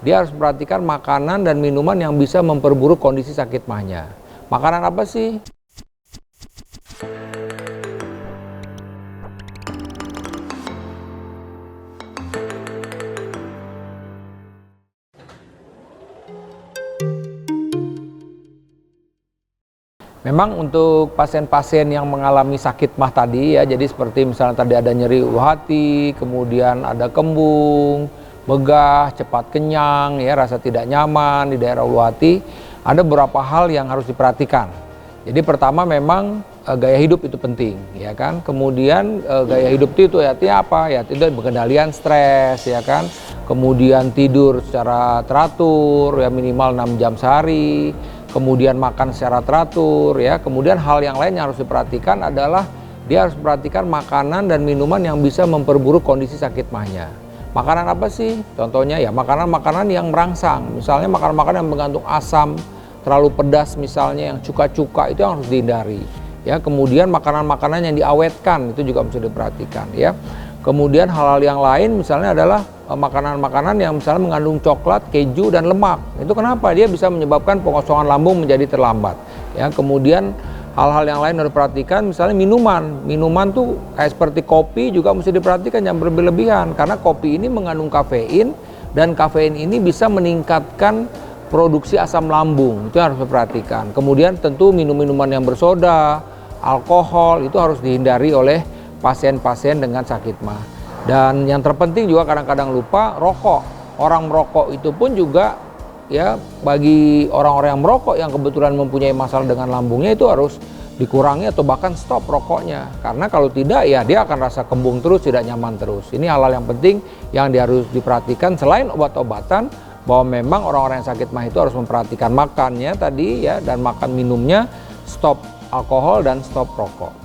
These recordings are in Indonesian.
dia harus perhatikan makanan dan minuman yang bisa memperburuk kondisi sakit mahnya. Makanan apa sih? Memang untuk pasien-pasien yang mengalami sakit mah tadi ya, jadi seperti misalnya tadi ada nyeri ulu hati, kemudian ada kembung, begah, cepat kenyang, ya rasa tidak nyaman di daerah ulu hati, ada beberapa hal yang harus diperhatikan. Jadi pertama memang gaya hidup itu penting, ya kan. Kemudian gaya hidup itu artinya apa? Ya itu pengendalian stres, ya kan. Kemudian tidur secara teratur, ya minimal 6 jam sehari. Kemudian makan secara teratur, ya. Kemudian hal yang lain yang harus diperhatikan adalah dia harus perhatikan makanan dan minuman yang bisa memperburuk kondisi sakit mahnya. Makanan apa sih? Contohnya ya makanan-makanan yang merangsang. Misalnya makanan-makanan yang mengandung asam, terlalu pedas misalnya, yang cuka-cuka itu yang harus dihindari. Ya, kemudian makanan-makanan yang diawetkan itu juga mesti diperhatikan, ya. Kemudian hal-hal yang lain misalnya adalah makanan-makanan yang misalnya mengandung coklat, keju, dan lemak. Itu kenapa? Dia bisa menyebabkan pengosongan lambung menjadi terlambat. Ya, kemudian hal-hal yang lain harus diperhatikan, misalnya minuman. Minuman tuh kayak seperti kopi juga mesti diperhatikan, jangan berlebihan. Karena kopi ini mengandung kafein, dan kafein ini bisa meningkatkan produksi asam lambung. Itu harus diperhatikan. Kemudian tentu minum-minuman yang bersoda, alkohol, itu harus dihindari oleh pasien-pasien dengan sakit mah. Dan yang terpenting juga kadang-kadang lupa rokok. Orang merokok itu pun juga ya bagi orang-orang yang merokok yang kebetulan mempunyai masalah dengan lambungnya itu harus dikurangi atau bahkan stop rokoknya. Karena kalau tidak ya dia akan rasa kembung terus, tidak nyaman terus. Ini hal-hal yang penting yang harus diperhatikan selain obat-obatan, bahwa memang orang-orang yang sakit mah itu harus memperhatikan makannya tadi ya, dan makan minumnya, stop alkohol dan stop rokok.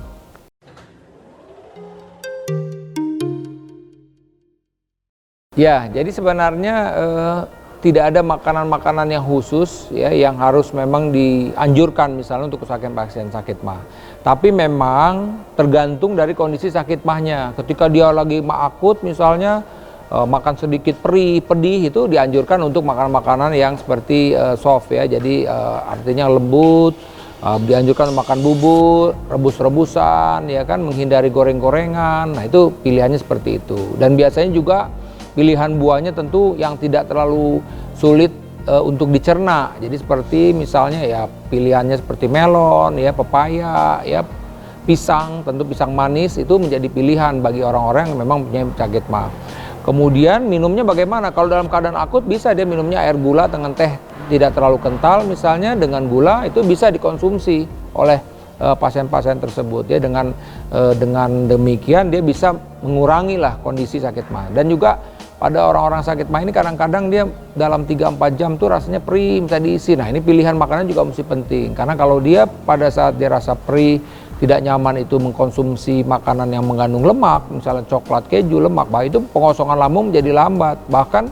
Ya, jadi sebenarnya tidak ada makanan-makanan yang khusus ya yang harus memang dianjurkan misalnya untuk pasien sakit mah. Tapi memang tergantung dari kondisi sakit mahnya. Ketika dia lagi mah akut misalnya makan sedikit perih, pedih, itu dianjurkan untuk makanan-makanan yang seperti soft ya. Jadi artinya lembut, dianjurkan makan bubur, rebus-rebusan ya kan, menghindari goreng-gorengan. Nah, itu pilihannya seperti itu. Dan biasanya juga pilihan buahnya tentu yang tidak terlalu sulit untuk dicerna. Jadi seperti misalnya ya pilihannya seperti melon, ya pepaya, ya pisang, tentu pisang manis itu menjadi pilihan bagi orang-orang yang memang punya sakit mah. Kemudian minumnya bagaimana? Kalau dalam keadaan akut bisa dia minumnya air gula dengan teh tidak terlalu kental misalnya dengan gula, itu bisa dikonsumsi oleh pasien-pasien tersebut ya. Dengan demikian dia bisa mengurangi lah kondisi sakit mah. Dan juga pada orang-orang sakit mah ini kadang-kadang dia dalam 3-4 jam tuh rasanya perih, minta diisi. Nah, ini pilihan makanan juga mesti penting. Karena kalau dia pada saat dia rasa perih, tidak nyaman itu mengkonsumsi makanan yang mengandung lemak, misalnya coklat, keju, lemak, bah itu pengosongan lambung menjadi lambat. Bahkan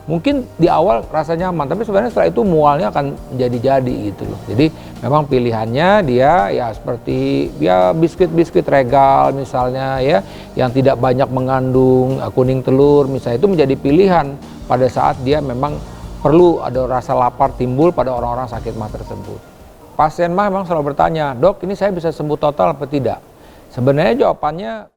mungkin di awal rasa nyaman, tapi sebenarnya setelah itu mualnya akan jadi gitu loh. Jadi memang pilihannya dia ya seperti ya biskuit-biskuit Regal misalnya ya, yang tidak banyak mengandung kuning telur misalnya, itu menjadi pilihan pada saat dia memang perlu ada rasa lapar timbul pada orang-orang sakit mah tersebut. Pasien mah memang selalu bertanya, "Dok, ini saya bisa sembuh total apa tidak?" Sebenarnya jawabannya